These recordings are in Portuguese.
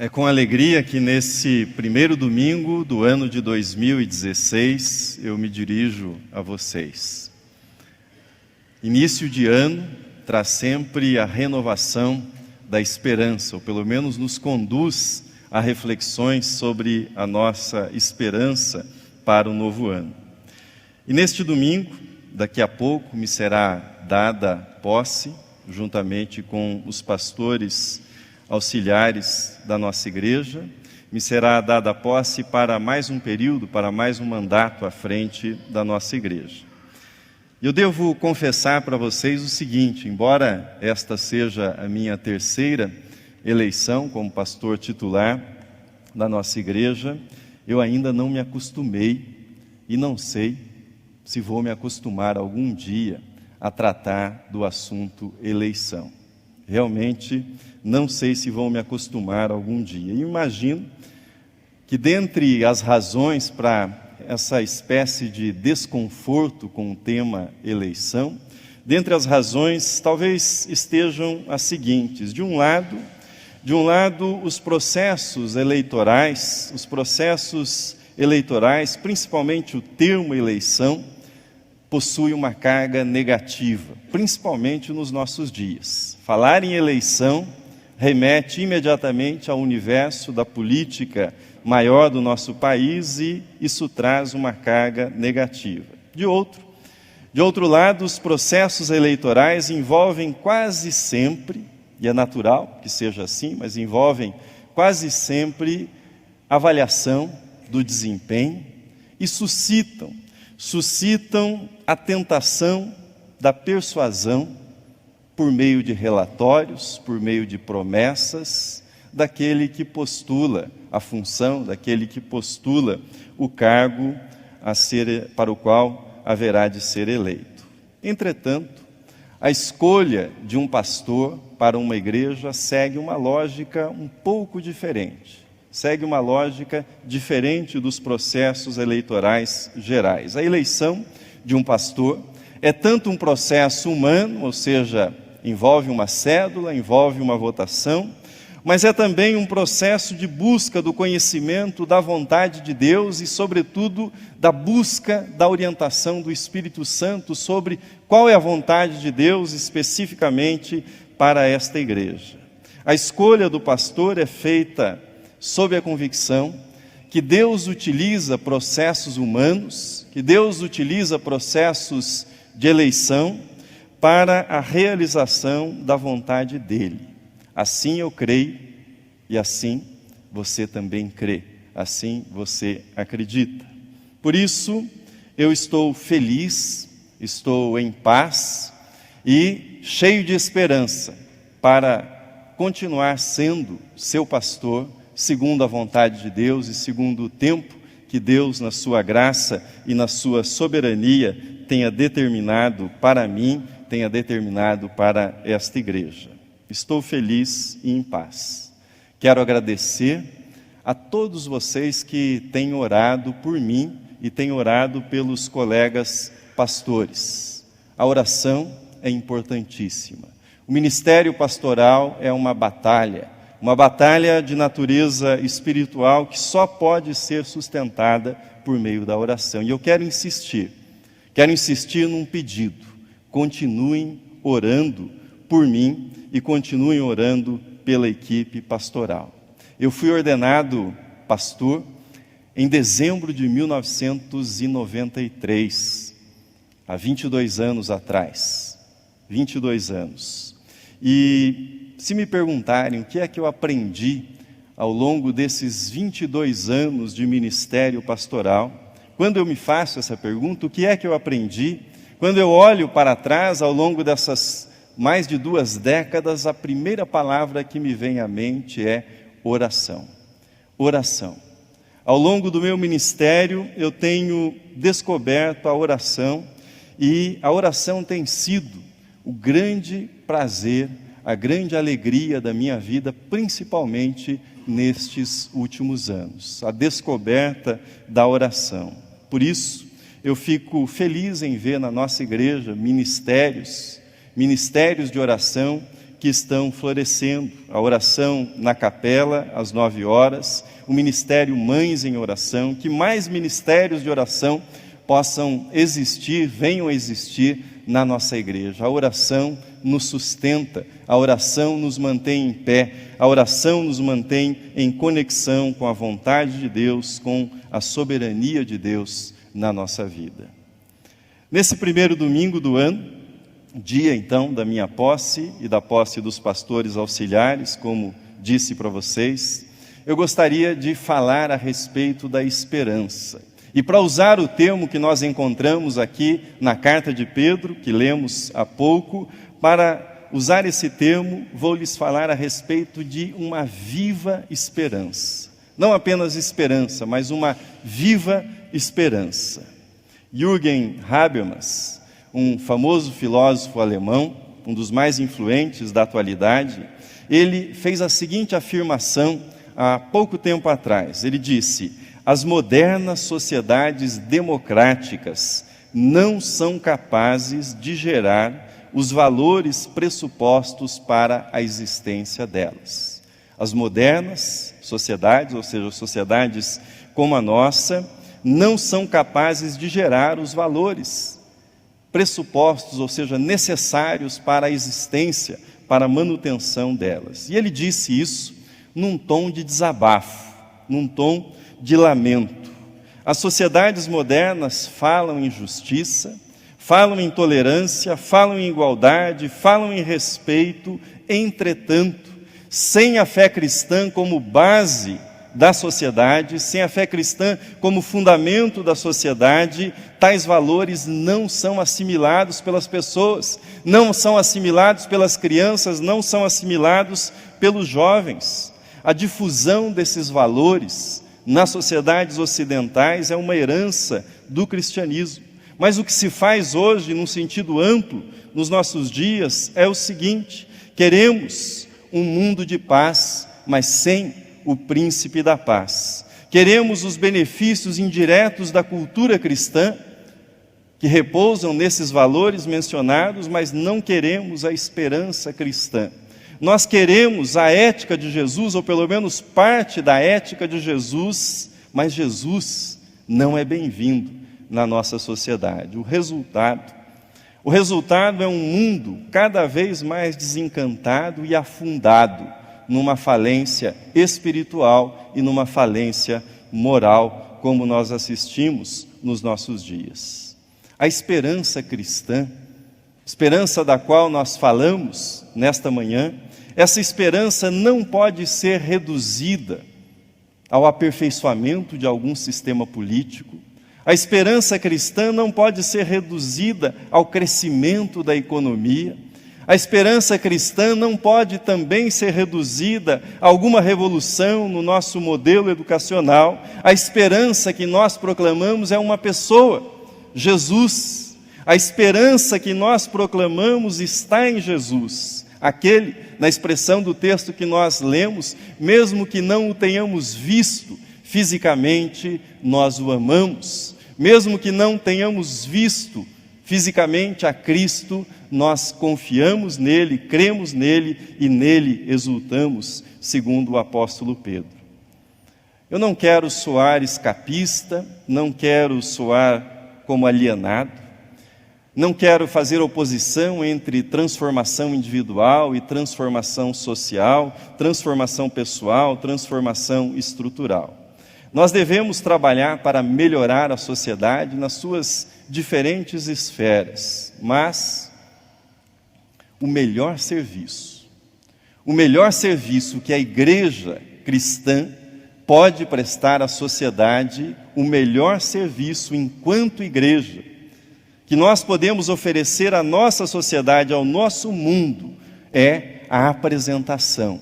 É com alegria que nesse primeiro domingo do ano de 2016 eu me dirijo a vocês. Início de ano traz sempre a renovação da esperança, ou pelo menos nos conduz a reflexões sobre a nossa esperança para o novo ano. E neste domingo, daqui a pouco, me será dada posse, juntamente com os pastores auxiliares da nossa igreja, me será dada posse para mais um período, para mais um mandato à frente da nossa igreja. Eu devo confessar para vocês o seguinte: embora esta seja a minha terceira eleição como pastor titular da nossa igreja, eu ainda não me acostumei e não sei se vou me acostumar algum dia a tratar do assunto eleição. Realmente não sei se vou me acostumar algum dia. E imagino que dentre as razões para essa espécie de desconforto com o tema eleição, dentre as razões talvez estejam as seguintes: de um lado, os processos eleitorais, principalmente o termo eleição, possui uma carga negativa, principalmente nos nossos dias. Falar em eleição remete imediatamente ao universo da política maior do nosso país e isso traz uma carga negativa. De outro lado, os processos eleitorais envolvem quase sempre, e é natural que seja assim, mas envolvem quase sempre avaliação do desempenho e suscitam a tentação da persuasão por meio de relatórios, por meio de promessas, daquele que postula a função, daquele que postula o cargo para o qual haverá de ser eleito. Entretanto, a escolha de um pastor para uma igreja segue uma lógica um pouco diferente. Segue uma lógica diferente dos processos eleitorais gerais. A eleição de um pastor é tanto um processo humano, ou seja, envolve uma cédula, envolve uma votação, mas é também um processo de busca do conhecimento da vontade de Deus e, sobretudo, da busca da orientação do Espírito Santo sobre qual é a vontade de Deus especificamente para esta igreja. A escolha do pastor é feita sob a convicção que Deus utiliza processos humanos, que Deus utiliza processos de eleição para a realização da vontade dEle. Assim eu creio e assim você também crê, assim você acredita. Por isso eu estou feliz, estou em paz e cheio de esperança para continuar sendo seu pastor, segundo a vontade de Deus e segundo o tempo que Deus, na sua graça e na sua soberania, tenha determinado para mim, tenha determinado para esta igreja. Estou feliz e em paz. Quero agradecer a todos vocês que têm orado por mim e têm orado pelos colegas pastores. A oração é importantíssima. O ministério pastoral é uma batalha de natureza espiritual que só pode ser sustentada por meio da oração. E eu quero insistir num pedido: continuem orando por mim e continuem orando pela equipe pastoral. Eu fui ordenado pastor em dezembro de 1993, há 22 anos atrás. 22 anos. E se me perguntarem o que é que eu aprendi ao longo desses 22 anos de ministério pastoral, quando eu me faço essa pergunta, o que é que eu aprendi? Quando eu olho para trás, ao longo dessas mais de 2 décadas, a primeira palavra que me vem à mente é oração. Oração. Ao longo do meu ministério, eu tenho descoberto a oração, e a oração tem sido o grande prazer, a grande alegria da minha vida, principalmente nestes últimos anos. A descoberta da oração. Por isso, eu fico feliz em ver na nossa igreja ministérios de oração que estão florescendo. A oração na capela, às 9 horas, o Ministério Mães em Oração, que mais ministérios de oração possam existir, venham a existir na nossa igreja. A oração nos sustenta, a oração nos mantém em pé, a oração nos mantém em conexão com a vontade de Deus, com a soberania de Deus na nossa vida. Nesse primeiro domingo do ano, dia então da minha posse e da posse dos pastores auxiliares, como disse para vocês, eu gostaria de falar a respeito da esperança. E para usar o termo que nós encontramos aqui na carta de Pedro, que lemos há pouco, para usar esse termo, vou lhes falar a respeito de uma viva esperança. Não apenas esperança, mas uma viva esperança. Jürgen Habermas, um famoso filósofo alemão, um dos mais influentes da atualidade, ele fez a seguinte afirmação há pouco tempo atrás. Ele disse: as modernas sociedades democráticas não são capazes de gerar os valores pressupostos para a existência delas. As modernas sociedades, ou seja, sociedades como a nossa, não são capazes de gerar os valores pressupostos, ou seja, necessários para a existência, para a manutenção delas. E ele disse isso num tom de desabafo, num tom de lamento. As sociedades modernas falam em justiça, falam em tolerância, falam em igualdade, falam em respeito, entretanto, sem a fé cristã como base da sociedade, sem a fé cristã como fundamento da sociedade, tais valores não são assimilados pelas pessoas, não são assimilados pelas crianças, não são assimilados pelos jovens. A difusão desses valores nas sociedades ocidentais é uma herança do cristianismo. Mas o que se faz hoje, num sentido amplo, nos nossos dias, é o seguinte: queremos um mundo de paz, mas sem o príncipe da paz. Queremos os benefícios indiretos da cultura cristã, que repousam nesses valores mencionados, mas não queremos a esperança cristã. Nós queremos a ética de Jesus, ou pelo menos parte da ética de Jesus, mas Jesus não é bem-vindo na nossa sociedade. O resultado é um mundo cada vez mais desencantado e afundado numa falência espiritual e numa falência moral, como nós assistimos nos nossos dias. A esperança cristã, esperança da qual nós falamos nesta manhã, essa esperança não pode ser reduzida ao aperfeiçoamento de algum sistema político. A esperança cristã não pode ser reduzida ao crescimento da economia. A esperança cristã não pode também ser reduzida a alguma revolução no nosso modelo educacional. A esperança que nós proclamamos é uma pessoa, Jesus. A esperança que nós proclamamos está em Jesus. Aquele, na expressão do texto que nós lemos, mesmo que não o tenhamos visto fisicamente, nós o amamos. Mesmo que não tenhamos visto fisicamente a Cristo, nós confiamos nele, cremos nele e nele exultamos, segundo o apóstolo Pedro. Eu não quero soar escapista, não quero soar como alienado, não quero fazer oposição entre transformação individual e transformação social, transformação pessoal, transformação estrutural. Nós devemos trabalhar para melhorar a sociedade nas suas diferentes esferas, mas o melhor serviço que a igreja cristã pode prestar à sociedade, o melhor serviço enquanto igreja, que nós podemos oferecer à nossa sociedade, ao nosso mundo, é a apresentação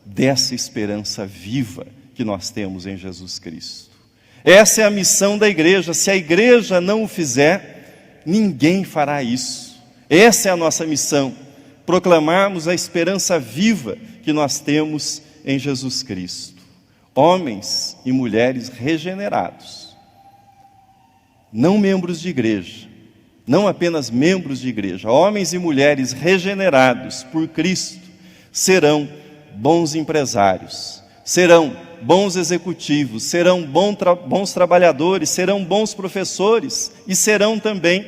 dessa esperança viva que nós temos em Jesus Cristo. Essa é a missão da igreja. Se a igreja não o fizer, ninguém fará isso. Essa é a nossa missão, proclamarmos a esperança viva que nós temos em Jesus Cristo. Homens e mulheres regenerados, não membros de igreja, não apenas membros de igreja, homens e mulheres regenerados por Cristo, serão bons empresários, serão bons executivos, serão bons trabalhadores, serão bons professores e serão também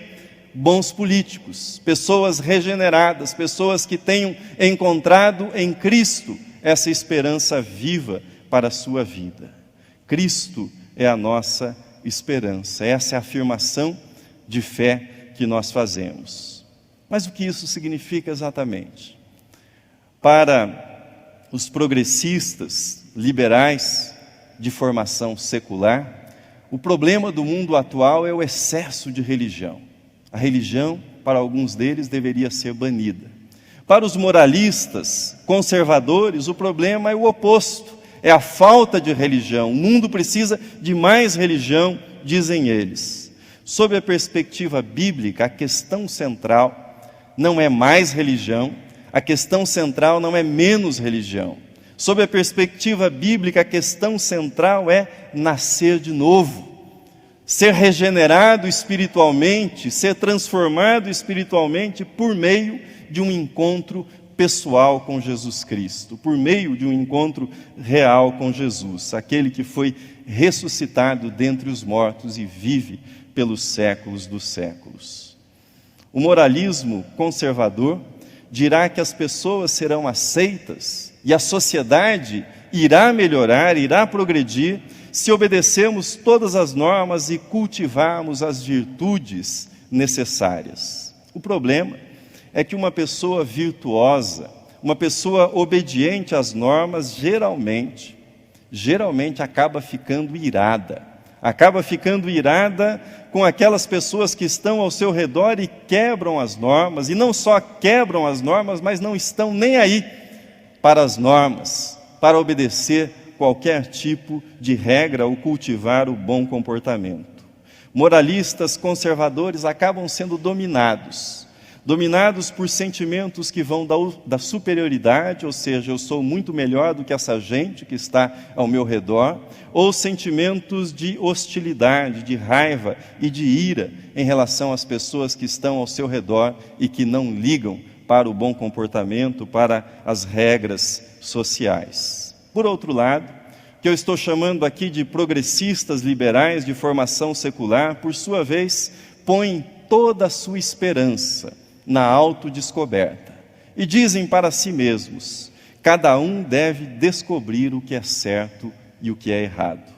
bons políticos, pessoas regeneradas, pessoas que tenham encontrado em Cristo essa esperança viva para a sua vida. Cristo é a nossa esperança, essa é a afirmação de fé que nós fazemos. Mas o que isso significa exatamente? Para os progressistas, liberais, de formação secular, o problema do mundo atual é o excesso de religião. A religião, para alguns deles, deveria ser banida. Para os moralistas, conservadores, o problema é o oposto, é a falta de religião. O mundo precisa de mais religião, dizem eles. Sob a perspectiva bíblica, a questão central não é mais religião, a questão central não é menos religião. Sob a perspectiva bíblica, a questão central é nascer de novo, ser regenerado espiritualmente, ser transformado espiritualmente por meio de um encontro pessoal com Jesus Cristo, por meio de um encontro real com Jesus, aquele que foi ressuscitado dentre os mortos e vive pelos séculos dos séculos. O moralismo conservador dirá que as pessoas serão aceitas e a sociedade irá melhorar, irá progredir, se obedecermos todas as normas e cultivarmos as virtudes necessárias. O problema é que uma pessoa virtuosa, uma pessoa obediente às normas, geralmente acaba ficando irada. Acaba ficando irada com aquelas pessoas que estão ao seu redor e quebram as normas, e não só quebram as normas, mas não estão nem aí para as normas, para obedecer qualquer tipo de regra ou cultivar o bom comportamento. Moralistas conservadores acabam sendo dominados por sentimentos que vão da superioridade, ou seja, eu sou muito melhor do que essa gente que está ao meu redor, ou sentimentos de hostilidade, de raiva e de ira em relação às pessoas que estão ao seu redor e que não ligam para o bom comportamento, para as regras sociais. Por outro lado, que eu estou chamando aqui de progressistas liberais de formação secular, por sua vez, põem toda a sua esperança na autodescoberta e dizem para si mesmos: cada um deve descobrir o que é certo e o que é errado.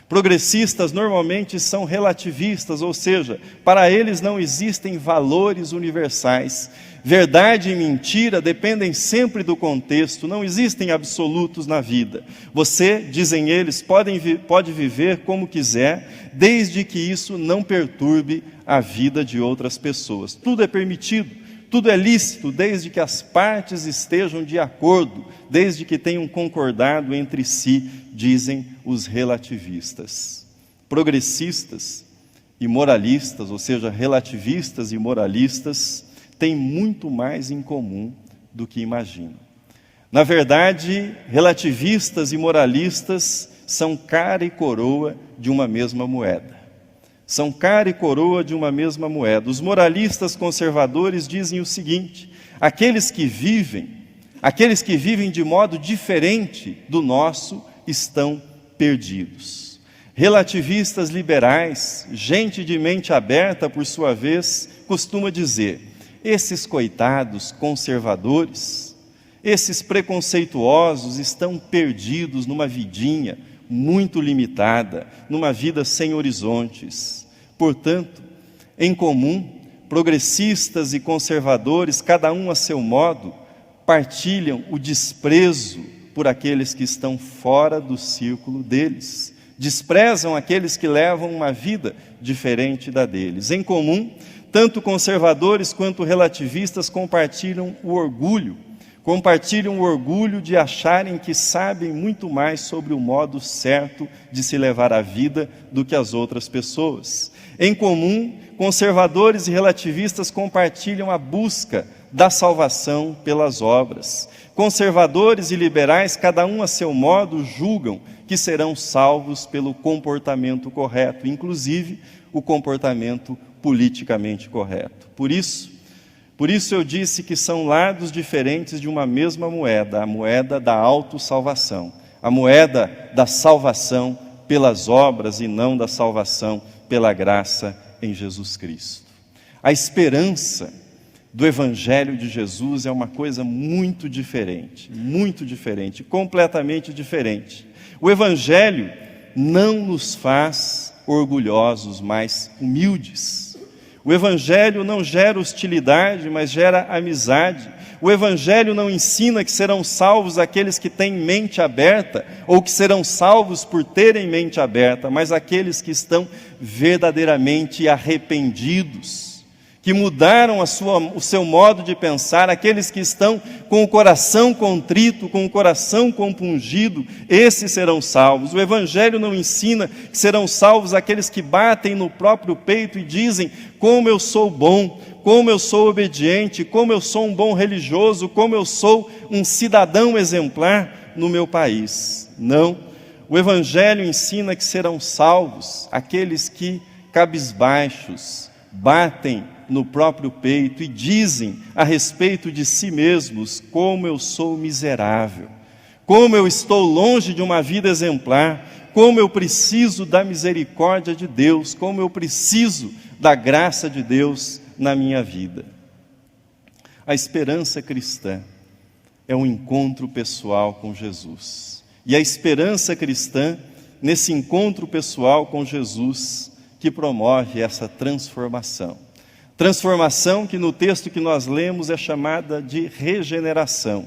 Progressistas normalmente são relativistas, ou seja, para eles não existem valores universais. Verdade e mentira dependem sempre do contexto, não existem absolutos na vida. Você, dizem eles, pode viver como quiser, desde que isso não perturbe a vida de outras pessoas. Tudo é permitido, tudo é lícito, desde que as partes estejam de acordo, desde que tenham concordado entre si, dizem os relativistas. Progressistas e moralistas, ou seja, relativistas e moralistas, têm muito mais em comum do que imaginam. Na verdade, relativistas e moralistas são cara e coroa de uma mesma moeda. São cara e coroa de uma mesma moeda. Os moralistas conservadores dizem o seguinte: aqueles que vivem de modo diferente do nosso estão perdidos. Relativistas liberais, gente de mente aberta, por sua vez, costuma dizer: esses coitados conservadores, esses preconceituosos estão perdidos numa vidinha muito limitada, numa vida sem horizontes. Portanto, em comum, progressistas e conservadores, cada um a seu modo, partilham o desprezo por aqueles que estão fora do círculo deles. Desprezam aqueles que levam uma vida diferente da deles. Em comum, tanto conservadores quanto relativistas compartilham o orgulho de acharem que sabem muito mais sobre o modo certo de se levar a vida do que as outras pessoas. Em comum, conservadores e relativistas compartilham a busca da salvação pelas obras. Conservadores e liberais, cada um a seu modo, julgam que serão salvos pelo comportamento correto, inclusive o comportamento politicamente correto. Por isso, Por isso eu disse que são lados diferentes de uma mesma moeda, a moeda da autossalvação, a moeda da salvação pelas obras e não da salvação pela graça em Jesus Cristo. A esperança do Evangelho de Jesus é uma coisa muito diferente, completamente diferente. O Evangelho não nos faz orgulhosos, mas humildes. O Evangelho não gera hostilidade, mas gera amizade. O Evangelho não ensina que serão salvos aqueles que têm mente aberta, ou que serão salvos por terem mente aberta, mas aqueles que estão verdadeiramente arrependidos, que mudaram o seu modo de pensar, aqueles que estão com o coração contrito, com o coração compungido, esses serão salvos. O Evangelho não ensina que serão salvos aqueles que batem no próprio peito e dizem: como eu sou bom, como eu sou obediente, como eu sou um bom religioso, como eu sou um cidadão exemplar no meu país. Não, o Evangelho ensina que serão salvos aqueles que, cabisbaixos, batem no próprio peito e dizem a respeito de si mesmos: como eu sou miserável, como eu estou longe de uma vida exemplar, como eu preciso da misericórdia de Deus, como eu preciso da graça de Deus na minha vida. A esperança cristã é um encontro pessoal com Jesus. E a esperança cristã, nesse encontro pessoal com Jesus, que promove essa transformação. Transformação que no texto que nós lemos é chamada de regeneração.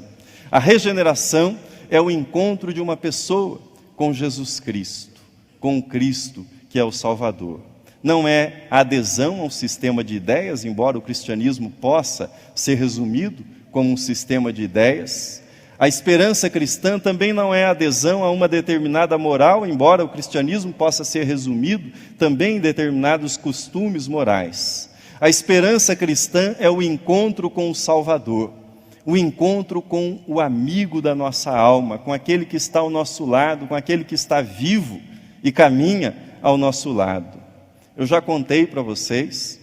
A regeneração é o encontro de uma pessoa com Jesus Cristo, com o Cristo que é o Salvador. Não é a adesão a um sistema de ideias, embora o cristianismo possa ser resumido como um sistema de ideias. A esperança cristã também não é a adesão a uma determinada moral, embora o cristianismo possa ser resumido também em determinados costumes morais. A esperança cristã é o encontro com o Salvador, o encontro com o amigo da nossa alma, com aquele que está ao nosso lado, com aquele que está vivo e caminha ao nosso lado. Eu já contei para vocês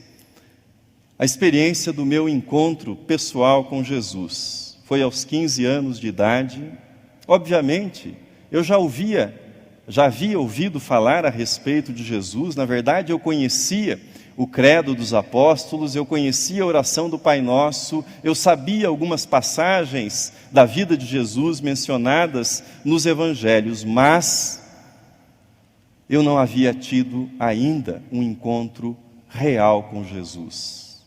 a experiência do meu encontro pessoal com Jesus. Foi aos 15 anos de idade. Obviamente, eu já havia ouvido falar a respeito de Jesus. Na verdade, eu conhecia o credo dos apóstolos, eu conhecia a oração do Pai Nosso, eu sabia algumas passagens da vida de Jesus mencionadas nos evangelhos, mas eu não havia tido ainda um encontro real com Jesus.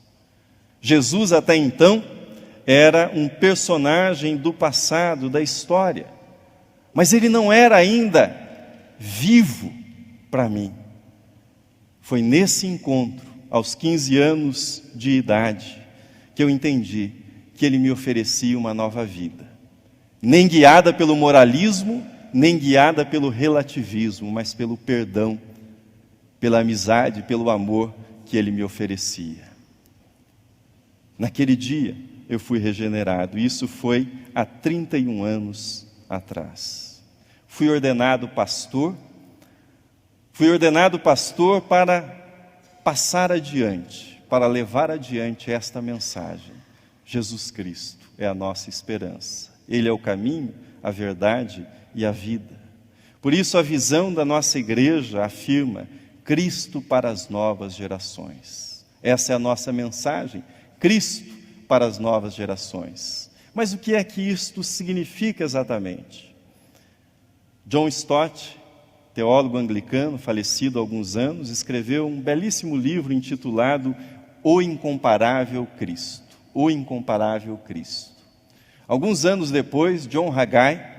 Jesus até então era um personagem do passado, da história, mas ele não era ainda vivo para mim. Foi nesse encontro, aos 15 anos de idade, que eu entendi que ele me oferecia uma nova vida. Nem guiada pelo moralismo, nem guiada pelo relativismo, mas pelo perdão, pela amizade, pelo amor que ele me oferecia. Naquele dia eu fui regenerado, isso foi há 31 anos atrás. Fui ordenado pastor para passar adiante, para levar adiante esta mensagem. Jesus Cristo é a nossa esperança. Ele é o caminho, a verdade e a vida. Por isso a visão da nossa igreja afirma: Cristo para as novas gerações. Essa é a nossa mensagem, Cristo para as novas gerações. Mas o que é que isto significa exatamente? John Stott, teólogo anglicano, falecido há alguns anos, escreveu um belíssimo livro intitulado O Incomparável Cristo. O Incomparável Cristo. Alguns anos depois, John Haggai,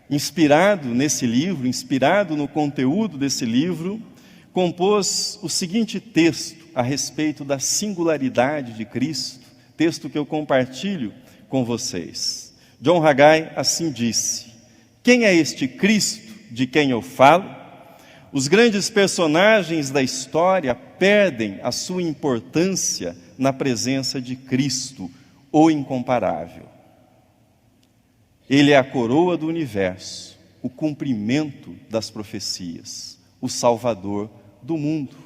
inspirado nesse livro, inspirado no conteúdo desse livro, compôs o seguinte texto a respeito da singularidade de Cristo, texto que eu compartilho com vocês. John Haggai assim disse: quem é este Cristo de quem eu falo? Os grandes personagens da história perdem a sua importância na presença de Cristo, o incomparável. Ele é a coroa do universo, o cumprimento das profecias, o Salvador do mundo.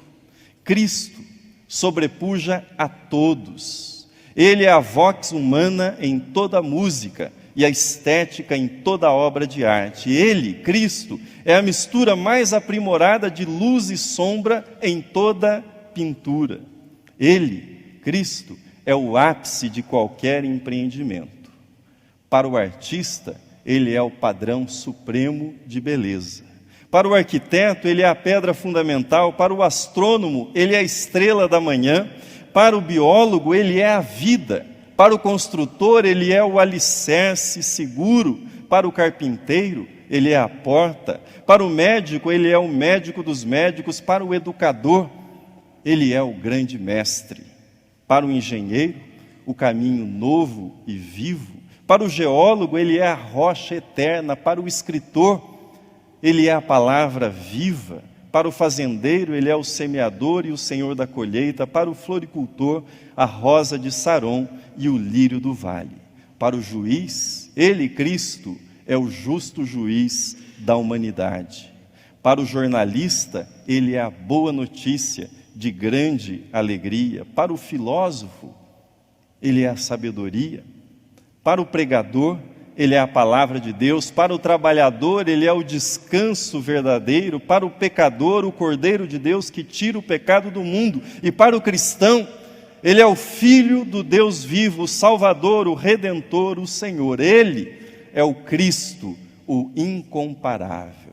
Cristo sobrepuja a todos. Ele é a vox humana em toda música e a estética em toda obra de arte. Ele, Cristo, é a mistura mais aprimorada de luz e sombra em toda pintura. Ele, Cristo, é o ápice de qualquer empreendimento. Para o artista, ele é o padrão supremo de beleza. Para o arquiteto, ele é a pedra fundamental. Para o astrônomo, ele é a estrela da manhã. Para o biólogo, ele é a vida. Para o construtor, ele é o alicerce seguro. Para o carpinteiro, ele é a porta. Para o médico, ele é o médico dos médicos. Para o educador, ele é o grande mestre. Para o engenheiro, o caminho novo e vivo. Para o geólogo, ele é a rocha eterna. Para o escritor, ele é a palavra viva. Para o fazendeiro, ele é o semeador e o senhor da colheita. Para o floricultor, a rosa de Saron e o lírio do vale. Para o juiz, ele, Cristo, é o justo juiz da humanidade. Para o jornalista, ele é a boa notícia de grande alegria. Para o filósofo, ele é a sabedoria. Para o pregador, ele é a palavra de Deus. Para o trabalhador, ele é o descanso verdadeiro. Para o pecador, o Cordeiro de Deus que tira o pecado do mundo. E para o cristão, ele é o Filho do Deus vivo, o Salvador, o Redentor, o Senhor. Ele é o Cristo, o incomparável.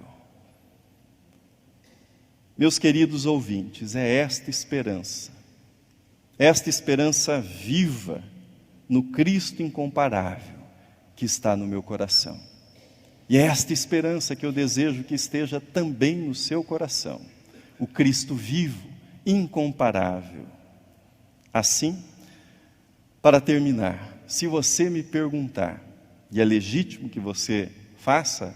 Meus queridos ouvintes, é esta esperança viva no Cristo incomparável, que está no meu coração. E é esta esperança que eu desejo que esteja também no seu coração. O Cristo vivo, incomparável. Assim, para terminar, se você me perguntar, e é legítimo que você faça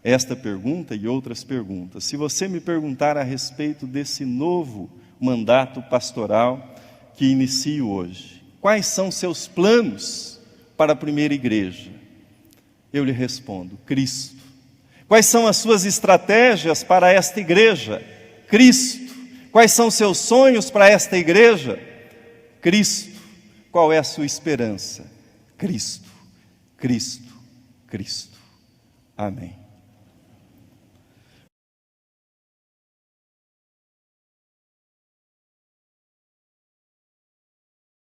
esta pergunta e outras perguntas, se você me perguntar a respeito desse novo mandato pastoral que inicio hoje, quais são seus planos para a primeira igreja? Eu lhe respondo: Cristo. Quais são as suas estratégias para esta igreja? Cristo. Quais são seus sonhos para esta igreja? Cristo. Qual é a sua esperança? Cristo, Cristo, Cristo. Amém.